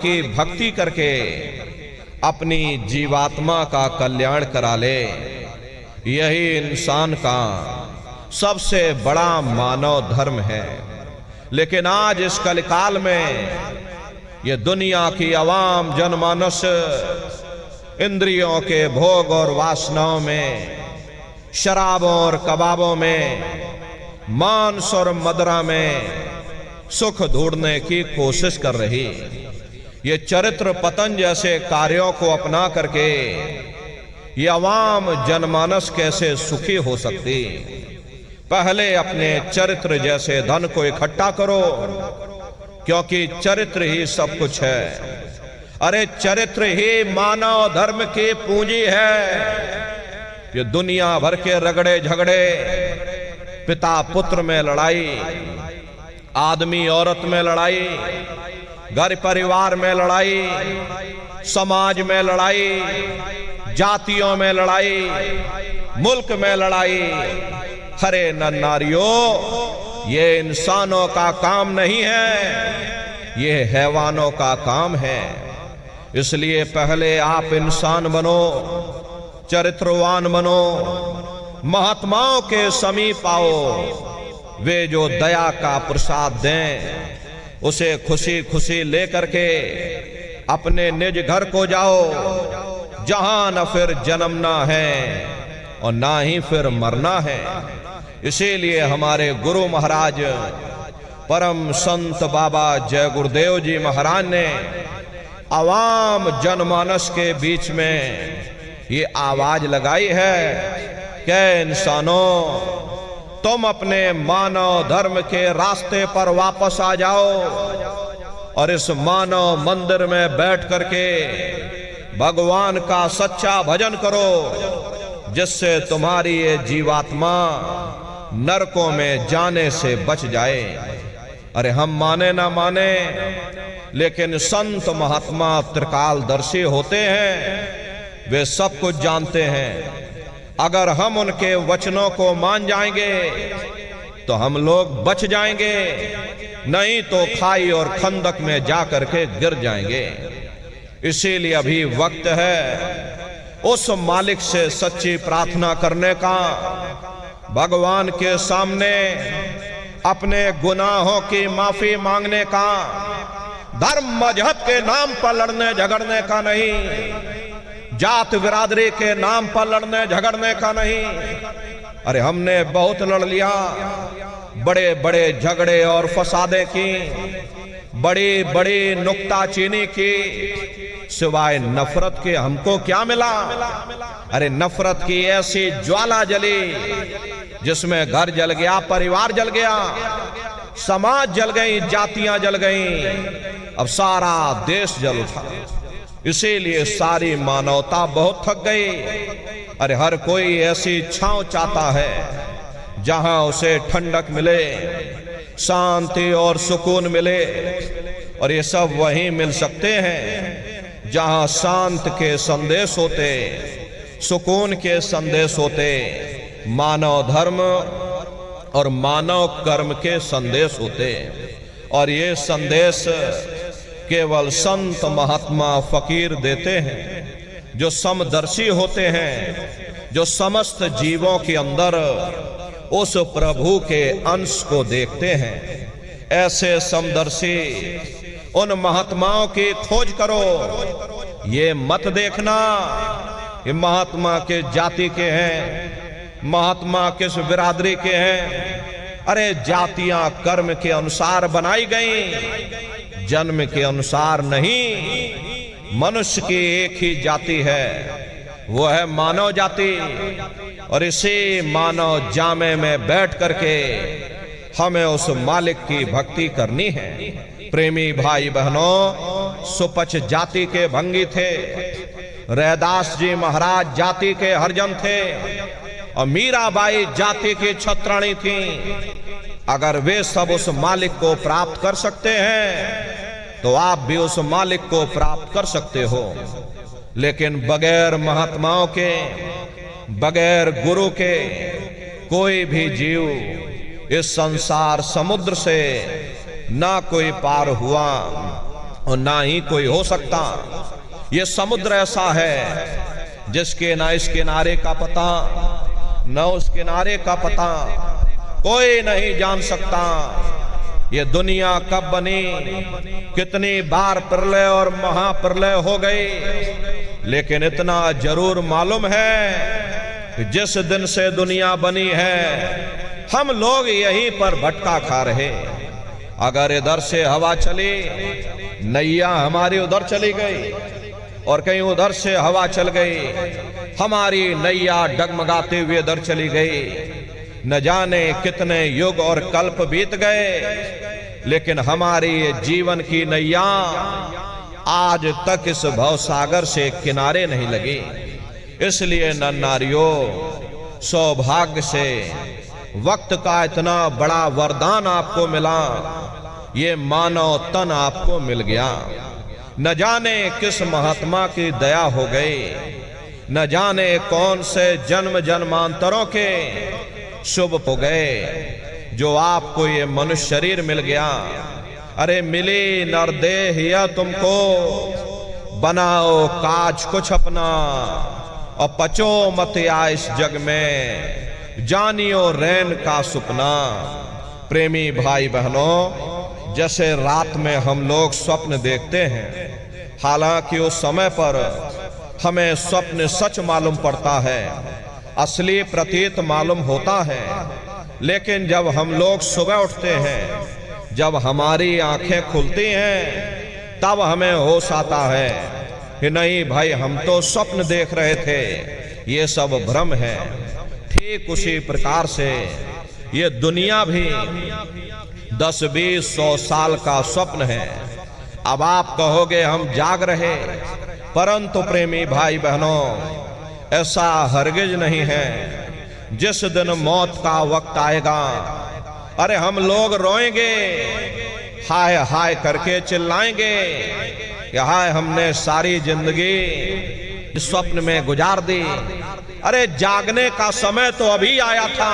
की भक्ति करके अपनी जीवात्मा का कल्याण करा ले। यही इंसान का सबसे बड़ा मानव धर्म है। लेकिन आज इस कलिकाल में ये दुनिया की आवाम जनमानस इंद्रियों के भोग और वासनाओं में, शराबों और कबाबों में, मांस और मदिरा में सुख ढूंढने की कोशिश कर रही। ये चरित्र पतन जैसे कार्यों को अपना करके ये आवाम जनमानस कैसे सुखी हो सकती। पहले अपने चरित्र जैसे धन को इकट्ठा करो, क्योंकि चरित्र ही सब कुछ है। अरे चरित्र ही मानव धर्म की पूंजी है। ये दुनिया भर के रगड़े झगड़े, पिता पुत्र में लड़ाई, आदमी औरत में लड़ाई, घर परिवार में लड़ाई, समाज में लड़ाई, जातियों में लड़ाई, मुल्क में लड़ाई। हरे नारियों, ये इंसानों का काम नहीं है, ये हैवानों का काम है। इसलिए पहले आप इंसान बनो, चरित्रवान बनो, महात्माओं के समीप आओ। वे जो दया का प्रसाद दें उसे खुशी खुशी लेकर के अपने निज घर को जाओ, जहां न फिर जन्मना है और ना ही फिर मरना है। इसीलिए हमारे गुरु महाराज परम संत बाबा जय गुरुदेव जी महाराज ने आवाम जनमानस के बीच में ये आवाज लगाई है कि इंसानों, तुम अपने मानव धर्म के रास्ते पर वापस आ जाओ और इस मानव मंदिर में बैठ करके भगवान का सच्चा भजन करो, जिससे तुम्हारी ये जीवात्मा नरकों में जाने से बच जाए। अरे हम माने ना माने, लेकिन संत महात्मा त्रिकालदर्शी होते हैं, वे सब कुछ जानते हैं। अगर हम उनके वचनों को मान जाएंगे तो हम लोग बच जाएंगे, नहीं तो खाई और खंदक में जा करके गिर जाएंगे। इसीलिए अभी वक्त है उस मालिक से सच्ची प्रार्थना करने का, भगवान के सामने अपने गुनाहों की माफी मांगने का, धर्म मजहब के नाम पर लड़ने झगड़ने का नहीं, जात बिरादरी के नाम पर लड़ने झगड़ने का नहीं। अरे हमने बहुत लड़ लिया, बड़े बड़े झगड़े और फसादे की, बड़ी बड़ी नुक्ताचीनी की, सिवाय नफरत के हमको क्या मिला। अरे नफरत की ऐसी ज्वाला जली जिसमें घर जल गया, परिवार जल गया, समाज जल गई, जातियां जल गई, अब सारा देश जल उठा। इसीलिए सारी मानवता बहुत थक गई। अरे हर कोई ऐसी छांव चाहता है जहां उसे ठंडक मिले, शांति और सुकून मिले, और ये सब वहीं मिल सकते हैं जहां शांत के संदेश होते, सुकून के संदेश होते, मानव धर्म और मानव कर्म के संदेश होते। और ये संदेश केवल संत महात्मा फकीर देते हैं, जो समदर्शी होते हैं, जो समस्त जीवों के अंदर उस प्रभु के अंश को देखते हैं। ऐसे समदर्शी उन महात्माओं की खोज करो। ये मत देखना ये महात्मा के जाति के हैं, महात्मा किस बिरादरी के हैं। अरे जातियां कर्म के अनुसार बनाई गई, जन्म के अनुसार नहीं। मनुष्य की एक ही जाति है, वो है मानव जाति। और इसी मानव जामे में बैठ करके हमें उस मालिक की भक्ति करनी है। प्रेमी भाई बहनों, सुपच जाति के भंगी थे, रैदास जी महाराज जाति के हरजन थे, और मीराबाई जाति की छत्राणी थी। अगर वे सब उस मालिक को प्राप्त कर सकते हैं तो आप भी उस मालिक को प्राप्त कर सकते हो। लेकिन बगैर महात्माओं के, बगैर गुरु के कोई भी जीव इस संसार समुद्र से ना कोई पार हुआ, और ना ही कोई हो सकता। ये समुद्र ऐसा है जिसके ना इस किनारे का पता न उस किनारे का पता, कोई नहीं जान सकता ये दुनिया कब बनी, कितनी बार प्रलय और महाप्रलय हो गई। लेकिन इतना जरूर मालूम है कि जिस दिन से दुनिया बनी है हम लोग यहीं पर भटका खा रहे। अगर इधर से हवा चली, नैया हमारी उधर चली गई, और कहीं उधर से हवा चल गई, हमारी नैया डगमगाते हुए इधर चली गई। न जाने कितने युग और कल्प बीत गए, लेकिन हमारी जीवन की नैया आज तक इस भवसागर से किनारे नहीं लगी। इसलिए नर नारियों, सौभाग्य से वक्त का इतना बड़ा वरदान आपको मिला, ये मानव तन आपको मिल गया। न जाने किस महात्मा की दया हो गई, न जाने कौन से जन्म जन्मांतरों के शुभ हो गए जो आपको ये मनुष्य शरीर मिल गया। अरे मिली नरदेह या तुमको, बनाओ काज कुछ अपना और पचो मत या इस जग में, जानियो रैन का सुपना। प्रेमी भाई बहनों, जैसे रात में हम लोग स्वप्न देखते हैं, हालांकि उस समय पर हमें स्वप्न सच मालूम पड़ता है, असली प्रतीत मालूम होता है। लेकिन जब हम लोग सुबह उठते हैं, जब हमारी आंखें खुलती हैं, तब हमें होश आता है कि नहीं भाई, हम तो स्वप्न देख रहे थे, ये सब भ्रम है। ठीक उसी प्रकार से ये दुनिया भी 10-20-100 साल का स्वप्न है। अब आप कहोगे हम जाग रहे, परंतु प्रेमी भाई बहनों, ऐसा हरगिज नहीं है। जिस दिन मौत का वक्त आएगा, अरे हम लोग रोएंगे, हाय हाय करके चिल्लाएंगे कि हाय हमने सारी जिंदगी स्वप्न में गुजार दी। अरे जागने का समय तो अभी आया था,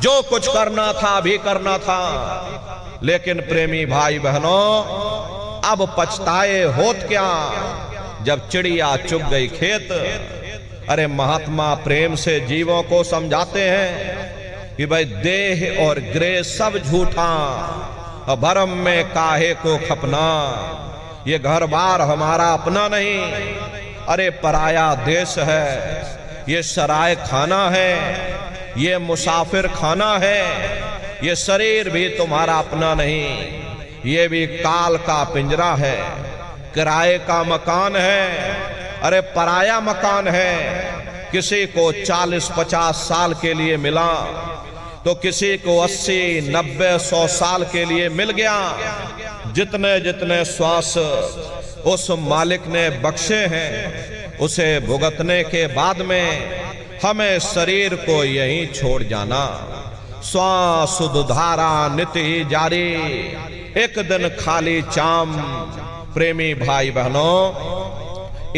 जो कुछ करना था अभी करना था। लेकिन प्रेमी भाई बहनों, अब पछताए होत क्या जब चिड़िया चुग गई खेत। अरे महात्मा प्रेम से जीवों को समझाते हैं कि भाई देह और गृह सब झूठा, भरम में काहे को खपना। ये घर बार हमारा अपना नहीं, अरे पराया देश है। ये सराय खाना है, ये मुसाफिर खाना है। ये शरीर भी तुम्हारा अपना नहीं, ये भी काल का पिंजरा है, किराए का मकान है, अरे पराया मकान है। किसी को 40-50 साल के लिए मिला तो किसी को 80-90-100 साल के लिए मिल गया। जितने जितने श्वास उस मालिक ने बख्शे हैं, उसे भुगतने के बाद में हमें शरीर को यहीं छोड़ जाना। श्वास दुधारा नित ही जारी, एक दिन खाली चाम। प्रेमी भाई बहनों,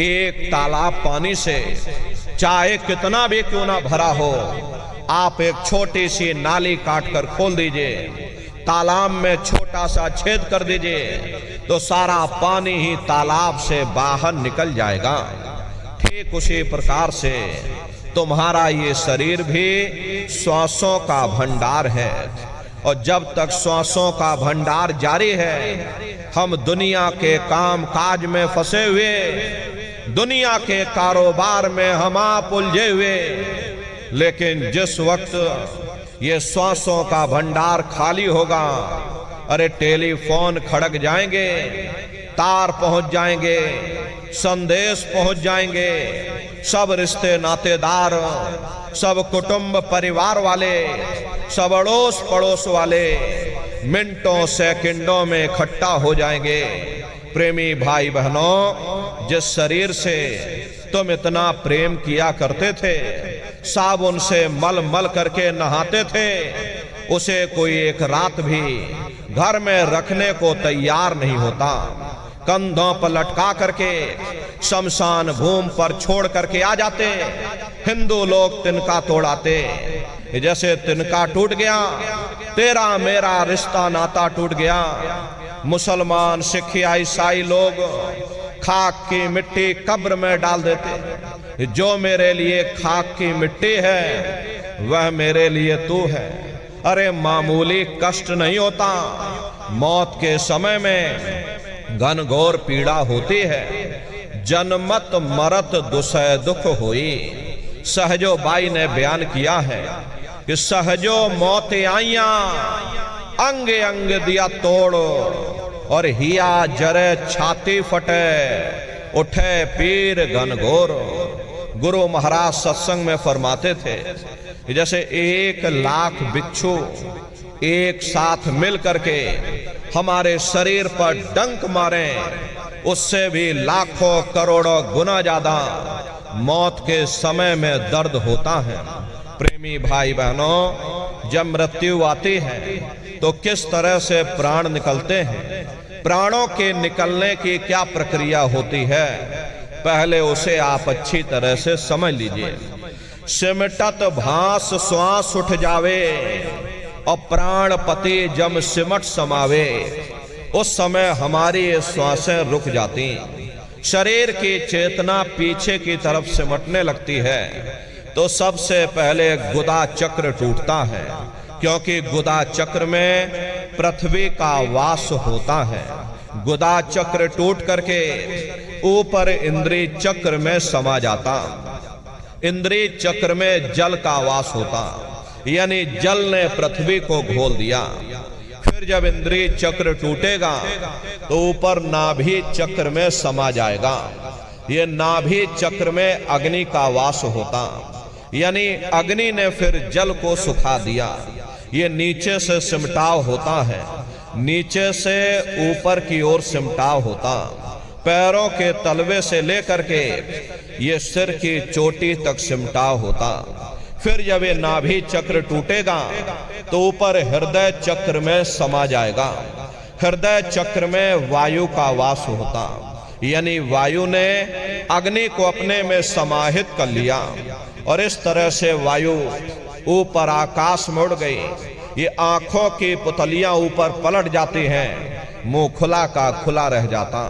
एक तालाब पानी से चाहे कितना भी क्यों ना भरा हो, आप एक छोटी सी नाली काट कर खोल दीजिए, तालाब में छोटा सा छेद कर दीजिए, तो सारा पानी ही तालाब से बाहर निकल जाएगा। ठीक उसी प्रकार से तुम्हारा ये शरीर भी श्वासों का भंडार है, और जब तक श्वासों का भंडार जारी है, हम दुनिया के काम काज में फंसे हुए, दुनिया के कारोबार में हम आप उलझे हुए। लेकिन जिस वक्त ये श्वासों का भंडार खाली होगा, अरे टेलीफोन खड़क जाएंगे, तार पहुंच जाएंगे, संदेश पहुंच जाएंगे, सब रिश्ते नातेदार, सब कुटुंब परिवार वाले, सब अड़ोस पड़ोस वाले मिनटों सेकंडों में इकट्ठा हो जाएंगे। प्रेमी भाई बहनों, जिस शरीर से तुम इतना प्रेम किया करते थे, साबुन से मल मल करके नहाते थे, उसे कोई एक रात भी घर में रखने को तैयार नहीं होता। कंधों पर लटका करके शमशान भूमि पर छोड़ करके आ जाते। हिंदू लोग तिनका तोड़ाते, जैसे तिनका टूट गया तेरा मेरा रिश्ता नाता टूट गया। मुसलमान, सिख या ईसाई लोग खाक की मिट्टी कब्र में डाल देते। जो मेरे लिए खाक की मिट्टी है वह मेरे लिए तू है। अरे मामूली कष्ट नहीं होता, मौत के समय में घनघोर पीड़ा होती है। जनमत मरत दुसह दुख हुई। सहजो बाई ने बयान किया है कि सहजो मौत आइया, अंग अंग दिया तोड़, और हिया जरे छाती फटे, उठे पीर घनघोर। गुरु महाराज सत्संग में फरमाते थे कि जैसे 1,00,000 बिच्छू एक साथ मिल करके हमारे शरीर पर डंक मारे, उससे भी लाखों करोड़ों गुना ज्यादा मौत के समय में दर्द होता है। प्रेमी भाई बहनों, जब मृत्यु आती है तो किस तरह से प्राण निकलते हैं, प्राणों के निकलने की क्या प्रक्रिया होती है, पहले उसे आप अच्छी तरह से समझ लीजिए। सिमटत भास श्वास उठ जावे, और प्राण पति जम सिमट समावे, उस समय हमारी श्वासें रुक जाती, शरीर की चेतना पीछे की तरफ सिमटने लगती है। तो सबसे पहले गुदा चक्र टूटता है, क्योंकि गुदा चक्र में पृथ्वी का वास होता है। गुदा चक्र टूट करके ऊपर इंद्रिय चक्र में समा जाता। इंद्रिय चक्र में जल का वास होता, यानी जल ने पृथ्वी को घोल दिया। फिर जब इंद्रिय चक्र टूटेगा तो ऊपर नाभि चक्र में समा जाएगा। ये नाभि चक्र में अग्नि का वास होता, यानी अग्नि ने फिर जल को सुखा दिया। ये नीचे से सिमटाव होता है, नीचे से ऊपर की ओर सिमटाव होता। पैरों के तलवे से लेकर के ये सिर की चोटी तक सिमटाव होता। फिर जब ये नाभि चक्र टूटेगा तो ऊपर हृदय चक्र में समा जाएगा। हृदय चक्र में वायु का वास होता, यानी वायु ने अग्नि को अपने में समाहित कर लिया, और इस तरह से वायु ऊपर आकाश में उड़ गई। ये आंखों की पुतलियां ऊपर पलट जाती हैं, मुंह खुला का खुला रह जाता।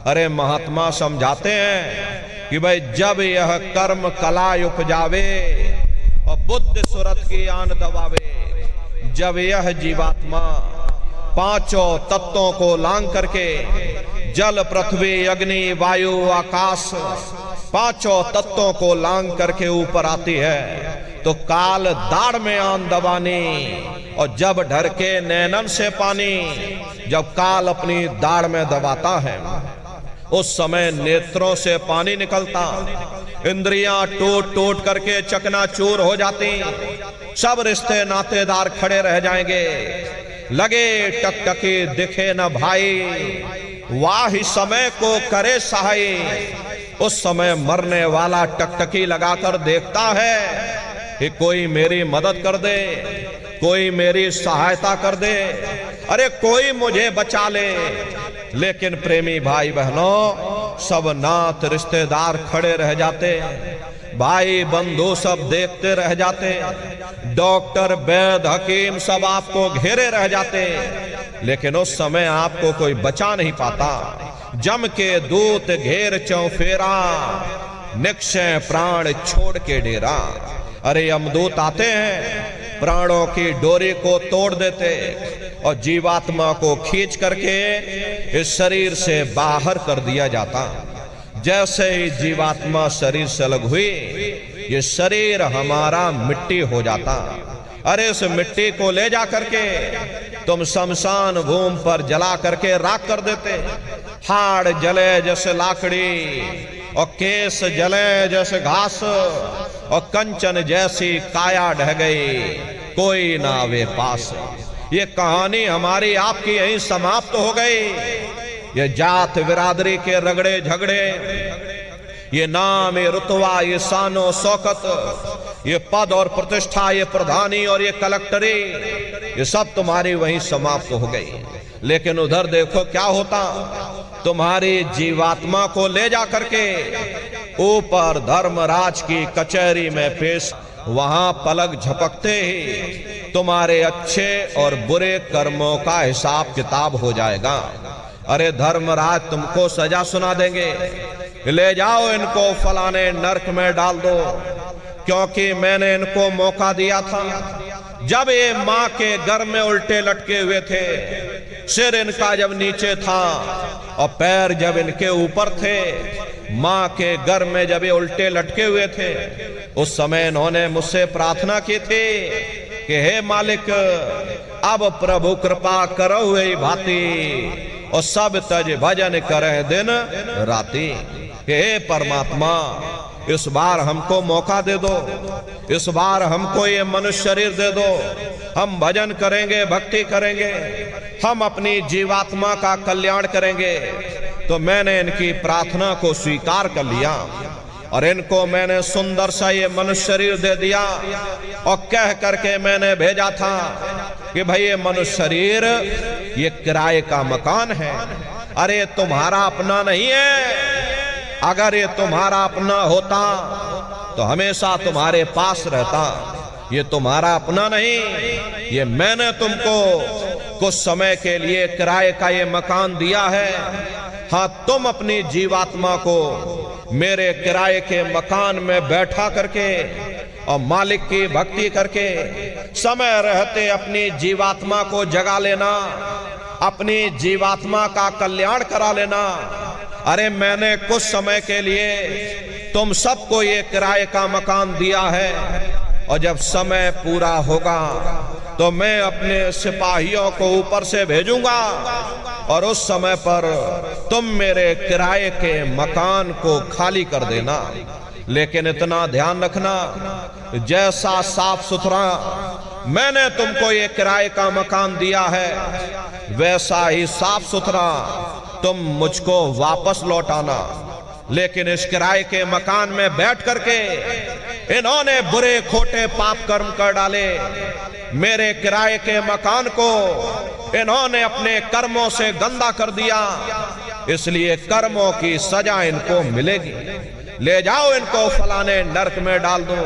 अरे महात्मा समझाते हैं कि भाई जब यह कर्म कला उपजावे और बुद्धि सुरत की आन दबावे, जब यह जीवात्मा पांचों तत्वों को लांग करके जल, पृथ्वी, अग्नि, वायु, आकाश, पांचों तत्वों को लांग करके ऊपर आती है, तो काल दाढ़ में आन दबानी, और जब ढर के नैनन से पानी, जब काल अपनी दाढ़ में दबाता है उस समय नेत्रों से पानी निकलता, इंद्रियां टूट टूट करके चकनाचूर हो जाती, सब रिश्ते नातेदार खड़े रह जाएंगे। लगे टकटकी दिखे न भाई, वाह समय को करे सहाय। उस समय मरने वाला टकटकी लगाकर देखता है कि कोई मेरी मदद कर दे, कोई मेरी सहायता कर दे, अरे कोई मुझे बचा ले। लेकिन प्रेमी भाई बहनों, सब नात रिश्तेदार खड़े रह जाते, भाई बंधु सब देखते रह जाते, डॉक्टर, वैद्य, हकीम सब आपको घेरे रह जाते, लेकिन उस समय आपको कोई बचा नहीं पाता। जम के दूत घेर चौफेरा, निक्षय प्राण छोड़ के डेरा। अरे यमदूत आते हैं, प्राणों की डोरी को तोड़ देते और जीवात्मा को खींच करके इस शरीर से बाहर कर दिया जाता। जैसे ही जीवात्मा शरीर से अलग हुई, ये शरीर हमारा मिट्टी हो जाता। अरे इस मिट्टी को ले जा करके तुम शमशान भूमि पर जला करके राख कर देते। हाड़ जले जैसे लाकड़ी, और केस जले जैसे घास, और कंचन जैसी काया ढह गई, कोई ना आवे पास। ये कहानी हमारी आपकी यहीं समाप्त हो गई। ये जात बिरादरी के रगड़े झगड़े, ये नाम, ये रुतबा, ये शानो शौकत, ये पद और प्रतिष्ठा, ये प्रधानी और ये कलेक्टरी, ये सब तुम्हारी वहीं समाप्त हो गई। लेकिन उधर देखो क्या होता, तुम्हारी जीवात्मा को ले जा करके ऊपर धर्मराज की कचहरी में पेश, वहां पलक झपकते ही तुम्हारे अच्छे और बुरे कर्मों का हिसाब किताब हो जाएगा। अरे धर्मराज तुमको सजा सुना देंगे, ले जाओ इनको फलाने नरक में डाल दो, क्योंकि मैंने इनको मौका दिया था। जब ये माँ के घर में उल्टे लटके हुए थे, सिर इनका जब नीचे था और पैर जब इनके ऊपर थे, माँ के घर में जब ये उल्टे लटके हुए थे, उस समय इन्होंने मुझसे प्रार्थना की थी कि हे मालिक, अब प्रभु कृपा करो हुए भांति और सब तज भजन करे दिन राती। हे परमात्मा, इस बार हमको मौका दे दो, इस बार हमको ये मनुष्य शरीर दे दो, हम भजन करेंगे, भक्ति करेंगे, हम अपनी जीवात्मा का कल्याण करेंगे। तो मैंने इनकी प्रार्थना को स्वीकार कर लिया और इनको मैंने सुंदर सा ये मनुष्य शरीर दे दिया और कह करके मैंने भेजा था कि भाई ये मनुष्य शरीर ये किराए का मकान है। अरे तुम्हारा अपना नहीं है। अगर ये तुम्हारा अपना होता तो हमेशा तुम्हारे पास रहता। ये तुम्हारा अपना नहीं, ये मैंने तुमको कुछ समय के लिए किराए का ये मकान दिया है। हाँ, तुम अपनी जीवात्मा को मेरे किराए के मकान में बैठा करके और मालिक की भक्ति करके समय रहते अपनी जीवात्मा को जगा लेना, अपनी जीवात्मा का कल्याण करा लेना। अरे मैंने कुछ समय के लिए तुम सबको ये किराए का मकान दिया है और जब समय पूरा होगा तो मैं अपने सिपाहियों को ऊपर से भेजूंगा और उस समय पर तुम मेरे किराए के मकान को खाली कर देना। लेकिन इतना ध्यान रखना, जैसा साफ सुथरा मैंने तुमको ये किराए का मकान दिया है, वैसा ही साफ सुथरा तुम मुझको वापस लौटाना। लेकिन इस किराए के मकान में बैठ करके इन्होंने बुरे खोटे पाप कर्म कर डाले। मेरे किराए के मकान को इन्होंने अपने कर्मों से गंदा कर दिया, इसलिए कर्मों की सजा इनको मिलेगी। ले जाओ इनको फलाने नरक में डाल दो।